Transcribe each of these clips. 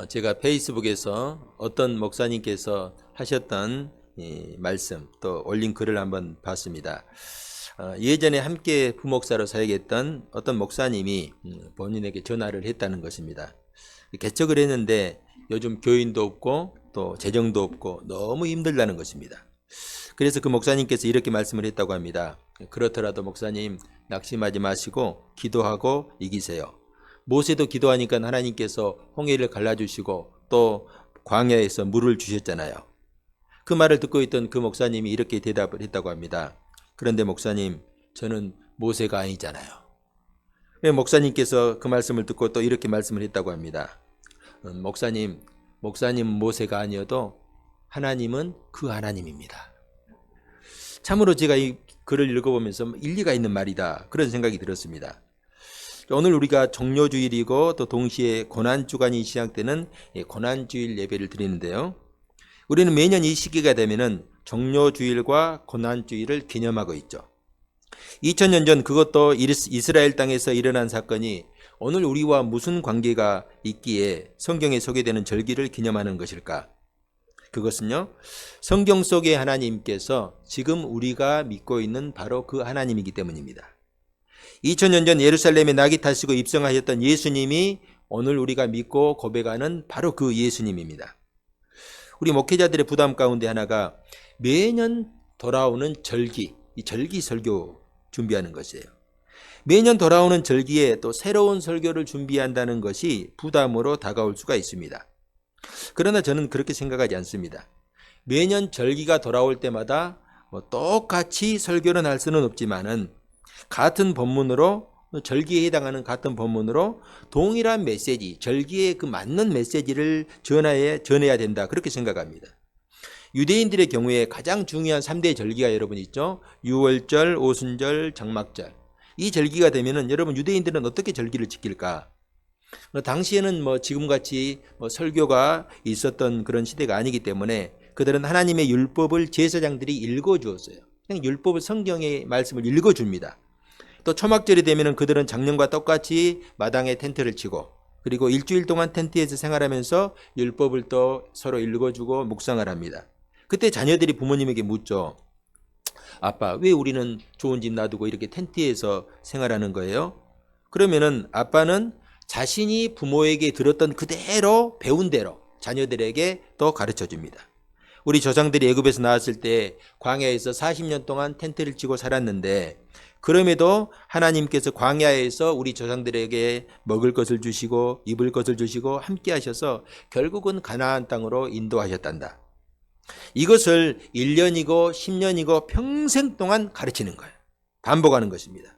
제가 페이스북에서 어떤 목사님께서 하셨던 이 말씀 또 올린 글을 한번 봤습니다. 예전에 함께 부목사로 사역했던 어떤 목사님이 본인에게 전화를 했다는 것입니다. 개척을 했는데 요즘 교인도 없고 또 재정도 없고 너무 힘들다는 것입니다. 그래서 그 목사님께서 이렇게 말씀을 했다고 합니다. 그렇더라도 목사님 낙심하지 마시고 기도하고 이기세요. 모세도 기도하니까 하나님께서 홍해를 갈라주시고 또 광야에서 물을 주셨잖아요. 그 말을 듣고 있던 그 목사님이 이렇게 대답을 했다고 합니다. 그런데 목사님, 저는 모세가 아니잖아요. 목사님께서 그 말씀을 듣고 또 이렇게 말씀을 했다고 합니다. 목사님은 모세가 아니어도 하나님은 그 하나님입니다. 참으로 제가 이 글을 읽어보면서 일리가 있는 말이다, 그런 생각이 들었습니다. 오늘 우리가 정료주일이고 또 동시에 고난주간이 시작되는 고난주일 예배를 드리는데요. 우리는 매년 이 시기가 되면은 정료주일과 고난주일을 기념하고 있죠. 2000년 전 그것도 이스라엘 땅에서 일어난 사건이 오늘 우리와 무슨 관계가 있기에 성경에 소개되는 절기를 기념하는 것일까? 그것은요, 성경 속의 하나님께서 지금 우리가 믿고 있는 바로 그 하나님이기 때문입니다. 2000년 전 예루살렘에 낙이 타시고 입성하셨던 예수님이 오늘 우리가 믿고 고백하는 바로 그 예수님입니다. 우리 목회자들의 부담 가운데 하나가 매년 돌아오는 절기, 이 절기 설교 준비하는 것이에요. 매년 돌아오는 절기에 또 새로운 설교를 준비한다는 것이 부담으로 다가올 수가 있습니다. 그러나 저는 그렇게 생각하지 않습니다. 매년 절기가 돌아올 때마다 똑같이 설교를 할 수는 없지만은 같은 본문으로, 절기에 해당하는 같은 본문으로 동일한 메시지, 절기에 그 맞는 메시지를 전해야 된다, 그렇게 생각합니다. 유대인들의 경우에 가장 중요한 3대 절기가 여러분 있죠. 유월절, 오순절, 장막절. 이 절기가 되면은 여러분 유대인들은 어떻게 절기를 지킬까? 당시에는 지금같이 설교가 있었던 그런 시대가 아니기 때문에 그들은 하나님의 율법을 제사장들이 읽어주었어요. 그냥 율법을, 성경의 말씀을 읽어줍니다. 또 초막절이 되면 그들은 작년과 똑같이 마당에 텐트를 치고, 그리고 일주일 동안 텐트에서 생활하면서 율법을 또 서로 읽어주고 묵상을 합니다. 그때 자녀들이 부모님에게 묻죠. 아빠, 왜 우리는 좋은 집 놔두고 이렇게 텐트에서 생활하는 거예요? 그러면은 아빠는 자신이 부모에게 들었던 그대로, 배운 대로 자녀들에게 또 가르쳐 줍니다. 우리 조상들이 애굽에서 나왔을 때 광야에서 40년 동안 텐트를 치고 살았는데, 그럼에도 하나님께서 광야에서 우리 조상들에게 먹을 것을 주시고 입을 것을 주시고 함께 하셔서 결국은 가나안 땅으로 인도하셨단다. 이것을 1년이고 10년이고 평생 동안 가르치는 거예요. 반복하는 것입니다.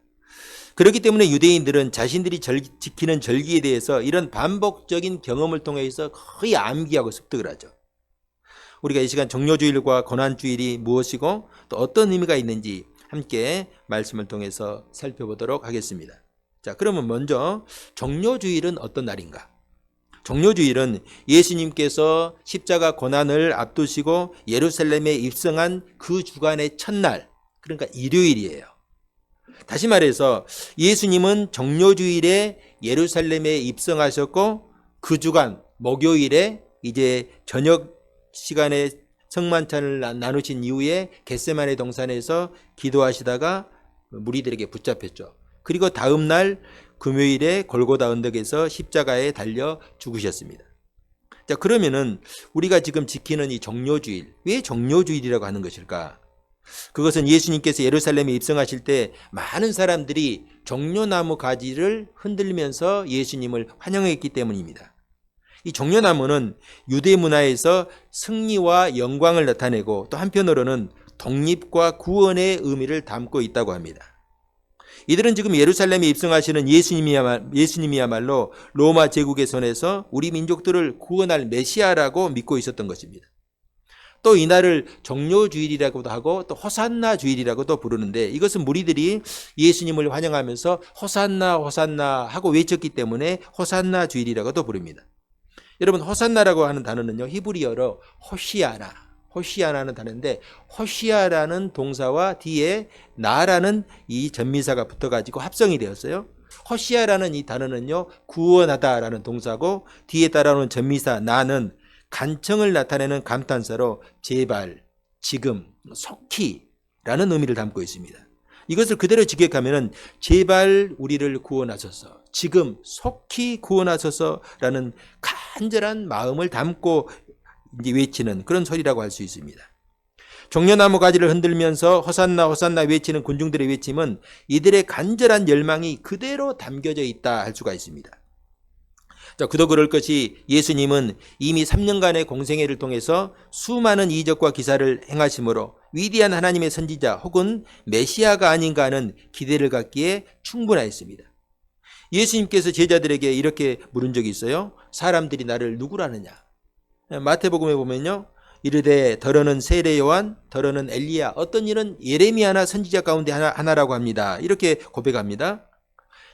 그렇기 때문에 유대인들은 자신들이 지키는 절기에 대해서 이런 반복적인 경험을 통해서 거의 암기하고 습득을 하죠. 우리가 이 시간 정료주일과 고난주일이 무엇이고 또 어떤 의미가 있는지 함께 말씀을 통해서 살펴보도록 하겠습니다. 자, 그러면 먼저 정료주일은 어떤 날인가? 정료주일은 예수님께서 십자가 고난을 앞두시고 예루살렘에 입성한 그 주간의 첫날, 그러니까 일요일이에요. 다시 말해서 예수님은 정료주일에 예루살렘에 입성하셨고 그 주간 목요일에 이제 저녁 시간에 성만찬을 나누신 이후에 겟세마네 동산에서 기도하시다가 무리들에게 붙잡혔죠. 그리고 다음 날 금요일에 골고다 언덕에서 십자가에 달려 죽으셨습니다. 자, 그러면은 우리가 지금 지키는 이 정료주일, 왜 정료주일이라고 하는 것일까? 그것은 예수님께서 예루살렘에 입성하실 때 많은 사람들이 정료나무 가지를 흔들면서 예수님을 환영했기 때문입니다. 이 정료나무는 유대 문화에서 승리와 영광을 나타내고 또 한편으로는 독립과 구원의 의미를 담고 있다고 합니다. 이들은 지금 예루살렘에 입성하시는 예수님이야말로 로마 제국의 손에서 우리 민족들을 구원할 메시아라고 믿고 있었던 것입니다. 또 이날을 정료주일이라고도 하고 또 호산나 주일이라고도 부르는데, 이것은 무리들이 예수님을 환영하면서 호산나 호산나 하고 외쳤기 때문에 호산나 주일이라고도 부릅니다. 여러분, 호산나라고 하는 단어는요, 히브리어로 호시아나는 단어인데, 호시아라는 동사와 뒤에 나라는 이 전미사가 붙어가지고 합성이 되었어요. 호시아라는 이 단어는요, 구원하다라는 동사고 뒤에 따라오는 전미사 나는 간청을 나타내는 감탄사로 제발, 지금, 속히라는 의미를 담고 있습니다. 이것을 그대로 직역하면은 제발 우리를 구원하소서, 지금 속히 구원하소서라는 간절한 마음을 담고 이제 외치는 그런 소리라고 할 수 있습니다. 종려나무 가지를 흔들면서 호산나 호산나 외치는 군중들의 외침은 이들의 간절한 열망이 그대로 담겨져 있다 할 수가 있습니다. 자, 그도 그럴 것이 예수님은 이미 3년간의 공생애를 통해서 수많은 이적과 기사를 행하심으로 위대한 하나님의 선지자 혹은 메시아가 아닌가 하는 기대를 갖기에 충분하였습니다. 예수님께서 제자들에게 이렇게 물은 적이 있어요. 사람들이 나를 누구라느냐? 마태복음에 보면요, 이르되 더러는 세례 요한, 더러는 엘리야, 어떤 이는 예레미야나 선지자 가운데 하나라고 합니다. 이렇게 고백합니다.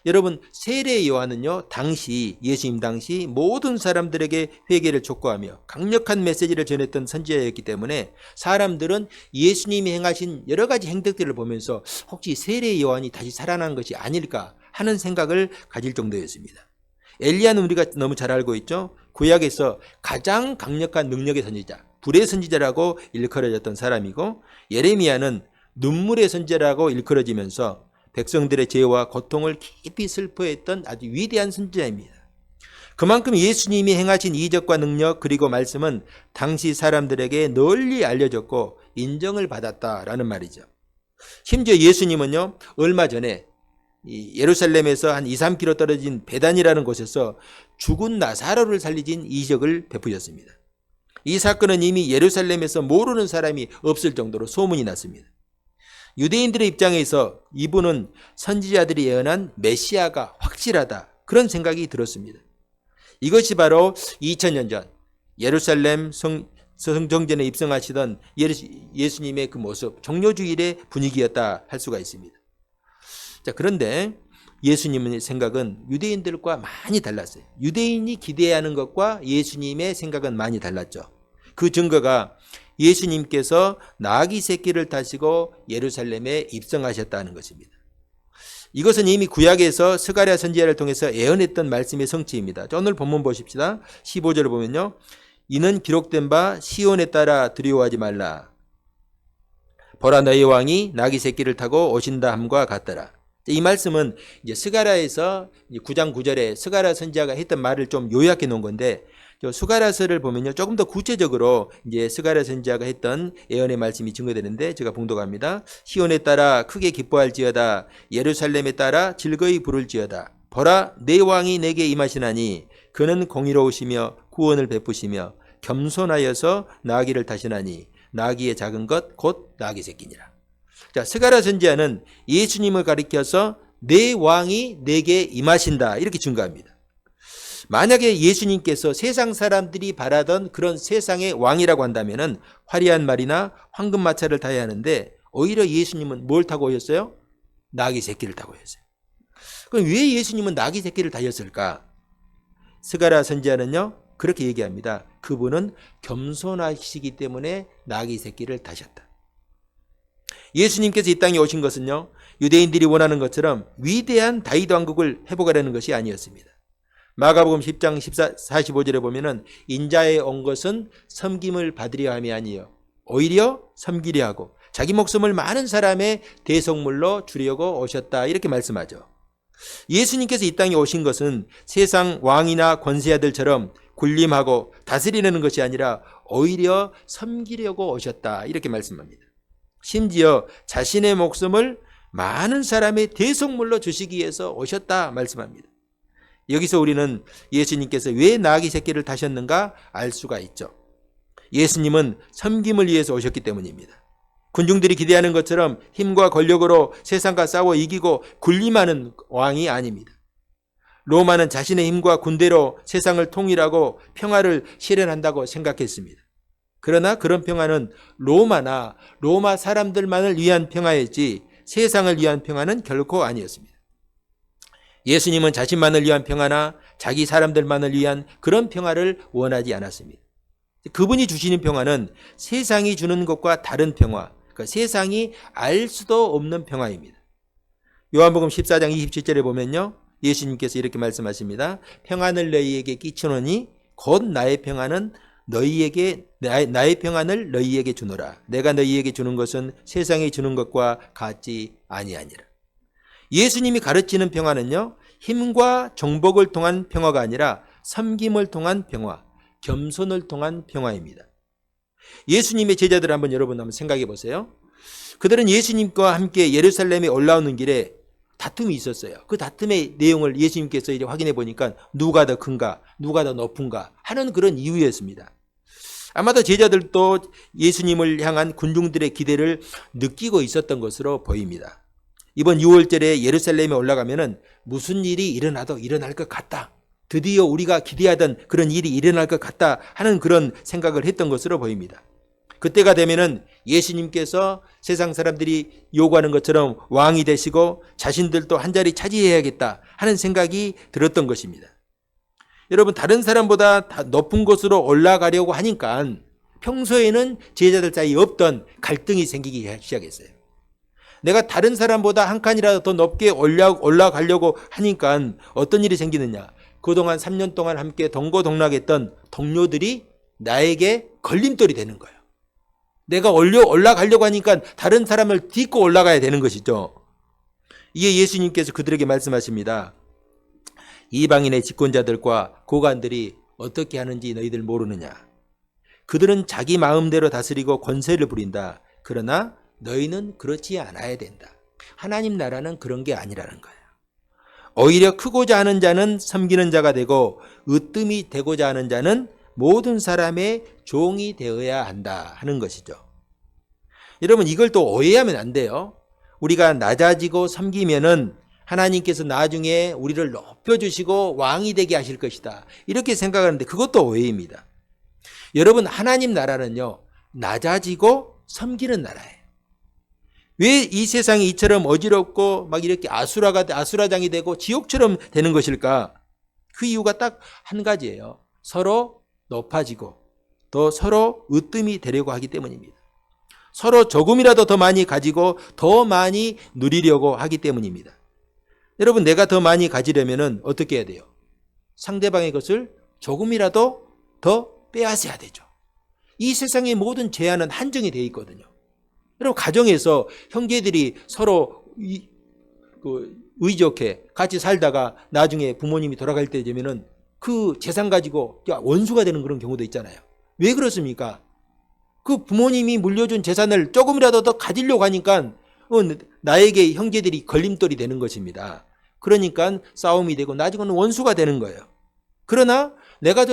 여러분, 세례 요한은요, 당시 예수님 당시 모든 사람들에게 회개를 촉구하며 강력한 메시지를 전했던 선지자였기 때문에 사람들은 예수님이 행하신 여러 가지 행동들을 보면서 혹시 세례 요한이 다시 살아난 것이 아닐까 하는 생각을 가질 정도였습니다. 엘리야는 우리가 너무 잘 알고 있죠. 구약에서 가장 강력한 능력의 선지자, 불의 선지자라고 일컬어졌던 사람이고, 예레미야는 눈물의 선지자라고 일컬어지면서 백성들의 죄와 고통을 깊이 슬퍼했던 아주 위대한 선지자입니다. 그만큼 예수님이 행하신 이적과 능력 그리고 말씀은 당시 사람들에게 널리 알려졌고 인정을 받았다라는 말이죠. 심지어 예수님은요, 얼마 전에 예루살렘에서 한 2-3km 떨어진 베단이라는 곳에서 죽은 나사로를 살리신 이적을 베푸셨습니다. 이 사건은 이미 예루살렘에서 모르는 사람이 없을 정도로 소문이 났습니다. 유대인들의 입장에서 이분은 선지자들이 예언한 메시아가 확실하다, 그런 생각이 들었습니다. 이것이 바로 2000년 전 예루살렘 성전에 입성하시던 예수님의 그 모습, 종료주일의 분위기였다 할 수가 있습니다. 자, 그런데 예수님의 생각은 유대인들과 많이 달랐어요. 유대인이 기대하는 것과 예수님의 생각은 많이 달랐죠. 그 증거가 예수님께서 나귀 새끼를 타시고 예루살렘에 입성하셨다는 것입니다. 이것은 이미 구약에서 스가랴 선지자를 통해서 예언했던 말씀의 성취입니다. 오늘 본문 보십시다. 15절을 보면요, 이는 기록된 바 시온에 따라 두려워하지 말라. 보라, 너희 왕이 나귀 새끼를 타고 오신다 함과 같더라. 이 말씀은 이제 스가랴에서 9장 9절에 스가랴 선지자가 했던 말을 좀 요약해 놓은 건데, 스가랴서를 보면요, 조금 더 구체적으로 이제 스가랴 선지자가 했던 예언의 말씀이 증거되는데 제가 봉독합니다. 시온에 따라 크게 기뻐할지어다. 예루살렘에 따라 즐거이 부를지어다. 보라, 내 왕이 내게 임하시나니 그는 공의로우시며 구원을 베푸시며 겸손하여서 나귀를 타시나니 나귀의 작은 것 곧 나귀 새끼니라. 자, 스가랴 선지자는 예수님을 가리켜서 내 왕이 내게 임하신다, 이렇게 증거합니다. 만약에 예수님께서 세상 사람들이 바라던 그런 세상의 왕이라고 한다면은 화려한 말이나 황금 마차를 타야 하는데 오히려 예수님은 뭘 타고 오셨어요? 나귀 새끼를 타고 오셨어요. 그럼 왜 예수님은 나귀 새끼를 타셨을까? 스가랴 선지자는요, 그렇게 얘기합니다. 그분은 겸손하시기 때문에 나귀 새끼를 타셨다. 예수님께서 이 땅에 오신 것은요, 유대인들이 원하는 것처럼 위대한 다윗 왕국을 회복하려는 것이 아니었습니다. 마가복음 10장 45절에 보면은 인자에 온 것은 섬김을 받으려 함이 아니요 오히려 섬기려 하고 자기 목숨을 많은 사람의 대속물로 주려고 오셨다, 이렇게 말씀하죠. 예수님께서 이 땅에 오신 것은 세상 왕이나 권세자들처럼 군림하고 다스리려는 것이 아니라 오히려 섬기려고 오셨다, 이렇게 말씀합니다. 심지어 자신의 목숨을 많은 사람의 대속물로 주시기 위해서 오셨다 말씀합니다. 여기서 우리는 예수님께서 왜 나귀 새끼를 타셨는가 알 수가 있죠. 예수님은 섬김을 위해서 오셨기 때문입니다. 군중들이 기대하는 것처럼 힘과 권력으로 세상과 싸워 이기고 군림하는 왕이 아닙니다. 로마는 자신의 힘과 군대로 세상을 통일하고 평화를 실현한다고 생각했습니다. 그러나 그런 평화는 로마나 로마 사람들만을 위한 평화였지 세상을 위한 평화는 결코 아니었습니다. 예수님은 자신만을 위한 평화나 자기 사람들만을 위한 그런 평화를 원하지 않았습니다. 그분이 주시는 평화는 세상이 주는 것과 다른 평화, 그러니까 세상이 알 수도 없는 평화입니다. 요한복음 14장 27절에 보면요, 예수님께서 이렇게 말씀하십니다. 평안을 너희에게 끼치노니 곧 나의 평안은 너희에게 나의 평안을 너희에게 주노라. 내가 너희에게 주는 것은 세상이 주는 것과 같지 아니하니라. 예수님이 가르치는 평안은요, 힘과 정복을 통한 평화가 아니라 섬김을 통한 평화, 겸손을 통한 평화입니다. 예수님의 제자들 한번 여러분 한번 생각해 보세요. 그들은 예수님과 함께 예루살렘에 올라오는 길에 다툼이 있었어요. 그 다툼의 내용을 예수님께서 이제 확인해 보니까 누가 더 큰가, 누가 더 높은가 하는 그런 이유였습니다. 아마도 제자들도 예수님을 향한 군중들의 기대를 느끼고 있었던 것으로 보입니다. 이번 6월절에 예루살렘에 올라가면은 무슨 일이 일어나도 일어날 것 같다. 드디어 우리가 기대하던 그런 일이 일어날 것 같다 하는 그런 생각을 했던 것으로 보입니다. 그때가 되면은 예수님께서 세상 사람들이 요구하는 것처럼 왕이 되시고 자신들도 한 자리 차지해야겠다 하는 생각이 들었던 것입니다. 여러분, 다른 사람보다 다 높은 곳으로 올라가려고 하니까 평소에는 제자들 사이에 없던 갈등이 생기기 시작했어요. 내가 다른 사람보다 한 칸이라도 더 높게 올라가려고 하니까 어떤 일이 생기느냐. 그동안 3년 동안 함께 동고동락했던 동료들이 나에게 걸림돌이 되는 거예요. 내가 올라가려고 하니까 다른 사람을 딛고 올라가야 되는 것이죠. 이에 예수님께서 그들에게 말씀하십니다. 이방인의 집권자들과 고관들이 어떻게 하는지 너희들 모르느냐. 그들은 자기 마음대로 다스리고 권세를 부린다. 그러나 너희는 그렇지 않아야 된다. 하나님 나라는 그런 게 아니라는 거예요. 오히려 크고자 하는 자는 섬기는 자가 되고 으뜸이 되고자 하는 자는 모든 사람의 종이 되어야 한다 하는 것이죠. 여러분, 이걸 또 오해하면 안 돼요. 우리가 낮아지고 섬기면은 하나님께서 나중에 우리를 높여주시고 왕이 되게 하실 것이다. 이렇게 생각하는데 그것도 오해입니다. 여러분, 하나님 나라는요, 낮아지고 섬기는 나라예요. 왜 이 세상이 이처럼 어지럽고 막 이렇게 아수라장이 되고 지옥처럼 되는 것일까? 그 이유가 딱 한 가지예요. 서로 높아지고 또 서로 으뜸이 되려고 하기 때문입니다. 서로 조금이라도 더 많이 가지고 더 많이 누리려고 하기 때문입니다. 여러분, 내가 더 많이 가지려면 어떻게 해야 돼요? 상대방의 것을 조금이라도 더 빼앗아야 되죠. 이 세상의 모든 제한은 한정이 되어 있거든요. 여러분, 가정에서 형제들이 서로 의좋게 같이 살다가 나중에 부모님이 돌아갈 때 되면은 그 재산 가지고 원수가 되는 그런 경우도 있잖아요. 왜 그렇습니까? 그 부모님이 물려준 재산을 조금이라도 더 가지려고 하니까 나에게 형제들이 걸림돌이 되는 것입니다. 그러니까 싸움이 되고 나중에는 원수가 되는 거예요. 그러나 내가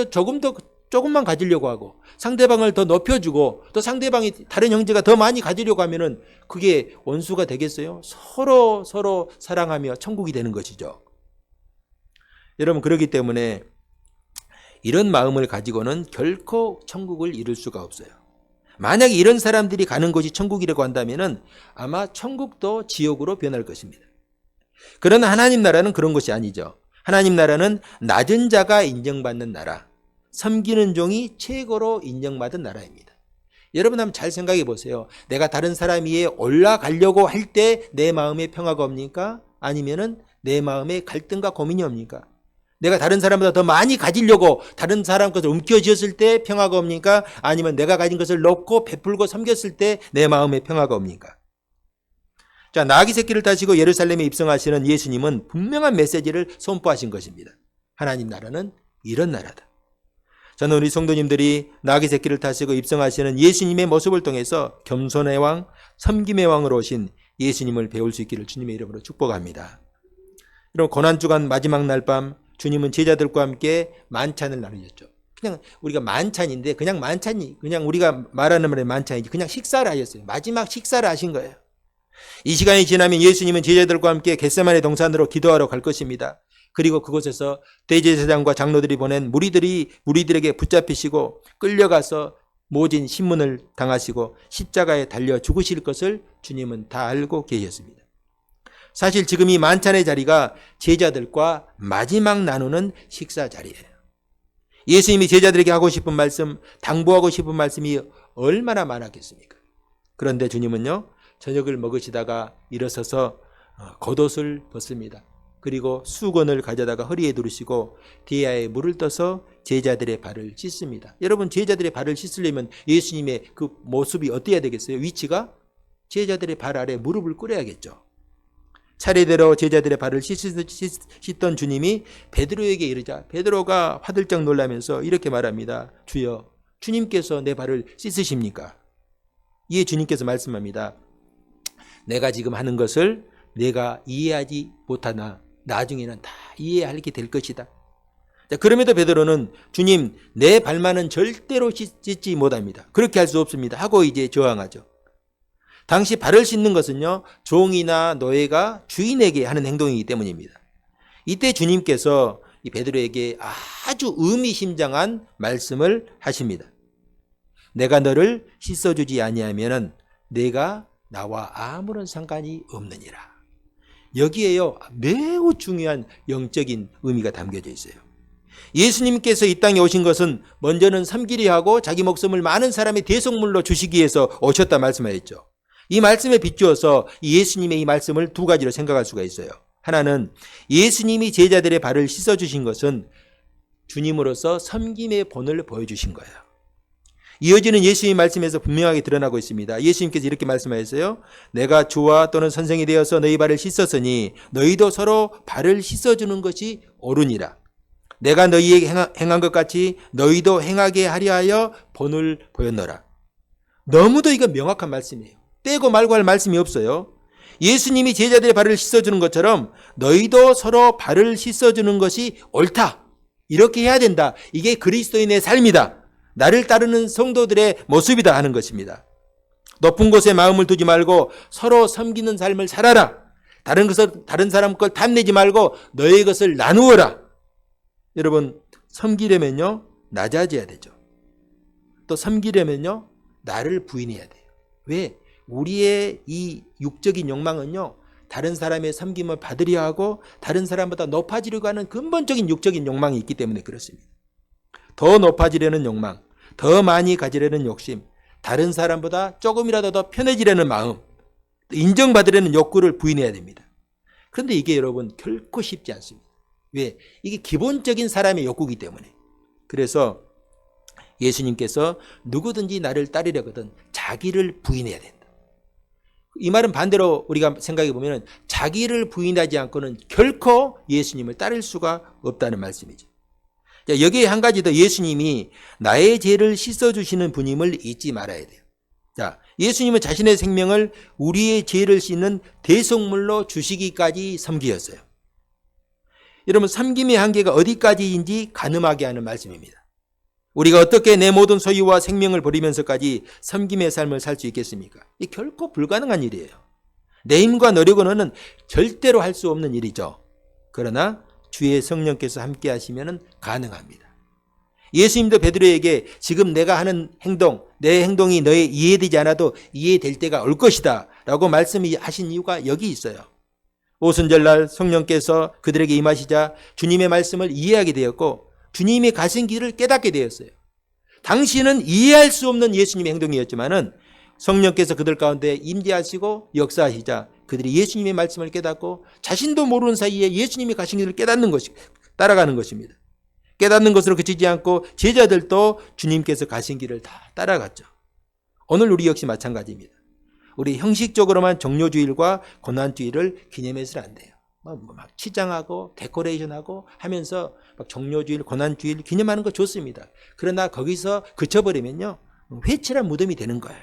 조금만 가지려고 하고 상대방을 더 높여주고 또 상대방이 다른 형제가 더 많이 가지려고 하면은 그게 원수가 되겠어요? 서로 사랑하며 천국이 되는 것이죠. 여러분, 그렇기 때문에 이런 마음을 가지고는 결코 천국을 이룰 수가 없어요. 만약에 이런 사람들이 가는 곳이 천국이라고 한다면은 아마 천국도 지옥으로 변할 것입니다. 그러나 하나님 나라는 그런 것이 아니죠. 하나님 나라는 낮은 자가 인정받는 나라, 섬기는 종이 최고로 인정받은 나라입니다. 여러분, 한번 잘 생각해 보세요. 내가 다른 사람 위에 올라가려고 할 때 내 마음에 평화가 옵니까? 아니면은 내 마음에 갈등과 고민이 옵니까? 내가 다른 사람보다 더 많이 가지려고 다른 사람 것을 움켜쥐었을 때 평화가 옵니까? 아니면 내가 가진 것을 놓고 베풀고 섬겼을 때 내 마음에 평화가 옵니까? 자, 나귀 새끼를 타시고 예루살렘에 입성하시는 예수님은 분명한 메시지를 선포하신 것입니다. 하나님 나라는 이런 나라다. 저는 우리 성도님들이 나귀 새끼를 타시고 입성하시는 예수님의 모습을 통해서 겸손의 왕, 섬김의 왕으로 오신 예수님을 배울 수 있기를 주님의 이름으로 축복합니다. 여러분, 고난주간 마지막 날 밤 주님은 제자들과 함께 만찬을 나누셨죠. 그냥 우리가 만찬인데 그냥 우리가 말하는 말의 만찬이지 그냥 식사를 하셨어요. 마지막 식사를 하신 거예요. 이 시간이 지나면 예수님은 제자들과 함께 겟세마네 동산으로 기도하러 갈 것입니다. 그리고 그곳에서 대제사장과 장로들이 보낸 무리들에게 붙잡히시고 끌려가서 모진 신문을 당하시고 십자가에 달려 죽으실 것을 주님은 다 알고 계셨습니다. 사실 지금 이 만찬의 자리가 제자들과 마지막 나누는 식사 자리예요. 예수님이 제자들에게 하고 싶은 말씀, 당부하고 싶은 말씀이 얼마나 많았겠습니까? 그런데 주님은요, 저녁을 먹으시다가 일어서서 겉옷을 벗습니다. 그리고 수건을 가져다가 허리에 두르시고 디아에 물을 떠서 제자들의 발을 씻습니다. 여러분, 제자들의 발을 씻으려면 예수님의 그 모습이 어때야 되겠어요? 위치가 제자들의 발 아래 무릎을 꿇어야겠죠. 차례대로 제자들의 발을 씻던 주님이 베드로에게 이르자 베드로가 화들짝 놀라면서 이렇게 말합니다. 주여, 주님께서 내 발을 씻으십니까? 이에 주님께서 말씀합니다. 내가 지금 하는 것을 내가 이해하지 못하나 나중에는 다 이해하게 될 것이다. 자, 그럼에도 베드로는 주님, 내 발만은 절대로 씻지 못합니다. 그렇게 할 수 없습니다. 하고 이제 저항하죠. 당시 발을 씻는 것은요, 종이나 노예가 주인에게 하는 행동이기 때문입니다. 이때 주님께서 이 베드로에게 아주 의미심장한 말씀을 하십니다. 내가 너를 씻어주지 아니하면은 내가 나와 아무런 상관이 없느니라. 여기에요, 매우 중요한 영적인 의미가 담겨져 있어요. 예수님께서 이 땅에 오신 것은 먼저는 섬기려 하고 자기 목숨을 많은 사람의 대속물로 주시기 위해서 오셨다 말씀하셨죠. 이 말씀에 비추어서 예수님의 이 말씀을 두 가지로 생각할 수가 있어요. 하나는 예수님이 제자들의 발을 씻어주신 것은 주님으로서 섬김의 본을 보여주신 거예요. 이어지는 예수님의 말씀에서 분명하게 드러나고 있습니다. 예수님께서 이렇게 말씀하셨어요. 내가 주와 또는 선생이 되어서 너희 발을 씻었으니 너희도 서로 발을 씻어주는 것이 옳으니라. 내가 너희에게 행한 것 같이 너희도 행하게 하려 하여 본을 보였노라. 너무도 이건 명확한 말씀이에요. 떼고 말고 할 말씀이 없어요. 예수님이 제자들의 발을 씻어주는 것처럼 너희도 서로 발을 씻어주는 것이 옳다. 이렇게 해야 된다. 이게 그리스도인의 삶이다. 나를 따르는 성도들의 모습이다 하는 것입니다. 높은 곳에 마음을 두지 말고 서로 섬기는 삶을 살아라. 다른 사람 걸 탐내지 말고 너의 것을 나누어라. 여러분, 섬기려면요, 낮아져야 되죠. 또 섬기려면요, 나를 부인해야 돼요. 왜? 우리의 이 육적인 욕망은요, 다른 사람의 섬김을 받으려 하고 다른 사람보다 높아지려고 하는 근본적인 육적인 욕망이 있기 때문에 그렇습니다. 더 높아지려는 욕망, 더 많이 가지려는 욕심, 다른 사람보다 조금이라도 더 편해지려는 마음, 인정받으려는 욕구를 부인해야 됩니다. 그런데 이게 여러분 결코 쉽지 않습니다. 왜? 이게 기본적인 사람의 욕구이기 때문에. 그래서 예수님께서 누구든지 나를 따르려거든 자기를 부인해야 된다. 이 말은 반대로 우리가 생각해 보면 자기를 부인하지 않고는 결코 예수님을 따를 수가 없다는 말씀이죠. 자, 여기에 한 가지 더, 예수님이 나의 죄를 씻어주시는 분임을 잊지 말아야 돼요. 자, 예수님은 자신의 생명을 우리의 죄를 씻는 대속물로 주시기까지 섬기셨어요. 여러분, 섬김의 한계가 어디까지인지 가늠하게 하는 말씀입니다. 우리가 어떻게 내 모든 소유와 생명을 버리면서까지 섬김의 삶을 살 수 있겠습니까? 이 결코 불가능한 일이에요. 내 힘과 노력으로는 절대로 할 수 없는 일이죠. 그러나 주의 성령께서 함께 하시면 가능합니다. 예수님도 베드로에게 지금 내가 하는 행동, 내 행동이 너에 이해되지 않아도 이해될 때가 올 것이다 라고 말씀하신 이유가 여기 있어요. 오순절날 성령께서 그들에게 임하시자 주님의 말씀을 이해하게 되었고 주님이 가신 길을 깨닫게 되었어요. 당시는 이해할 수 없는 예수님의 행동이었지만은 성령께서 그들 가운데 임재하시고 역사하시자 그들이 예수님의 말씀을 깨닫고 자신도 모르는 사이에 예수님이 가신 길을 깨닫는 것이 따라가는 것입니다. 깨닫는 것으로 그치지 않고 제자들도 주님께서 가신 길을 다 따라갔죠. 오늘 우리 역시 마찬가지입니다. 우리 형식적으로만 정료주일과 고난주일을 기념해서는 안 돼요. 막 치장하고 데코레이션하고 하면서 막 정료주일, 고난주일 기념하는 거 좋습니다. 그러나 거기서 그쳐버리면요, 회칠한 무덤이 되는 거예요.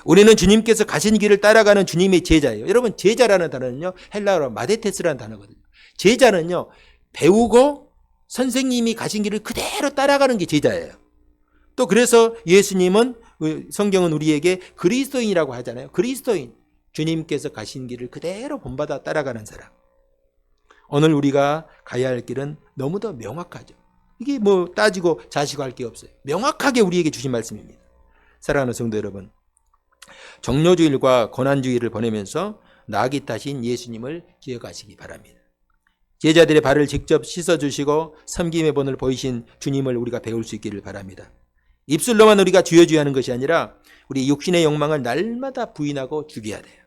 우리는 주님께서 가신 길을 따라가는 주님의 제자예요. 여러분, 제자라는 단어는요, 헬라어로 마데테스라는 단어거든요. 제자는요, 배우고 선생님이 가신 길을 그대로 따라가는 게 제자예요. 또 그래서 예수님은, 성경은 우리에게 그리스도인이라고 하잖아요. 그리스도인, 주님께서 가신 길을 그대로 본받아 따라가는 사람. 오늘 우리가 가야 할 길은 너무도 명확하죠. 이게 뭐 따지고 자시고 할 게 없어요. 명확하게 우리에게 주신 말씀입니다. 사랑하는 성도 여러분, 정료주일과 고난주일을 보내면서 낙이 타신 예수님을 기억하시기 바랍니다. 제자들의 발을 직접 씻어주시고 섬김의 본을 보이신 주님을 우리가 배울 수 있기를 바랍니다. 입술로만 우리가 주여 주여 하는 것이 아니라 우리 육신의 욕망을 날마다 부인하고 죽여야 돼요.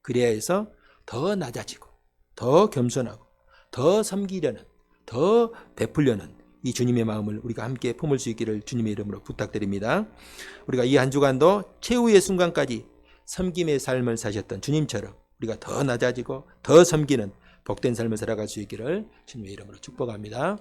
그래야 해서 더 낮아지고 더 겸손하고 더 섬기려는, 더 베풀려는 이 주님의 마음을 우리가 함께 품을 수 있기를 주님의 이름으로 부탁드립니다. 우리가 이 한 주간도 최후의 순간까지 섬김의 삶을 사셨던 주님처럼 우리가 더 낮아지고 더 섬기는 복된 삶을 살아갈 수 있기를 주님의 이름으로 축복합니다.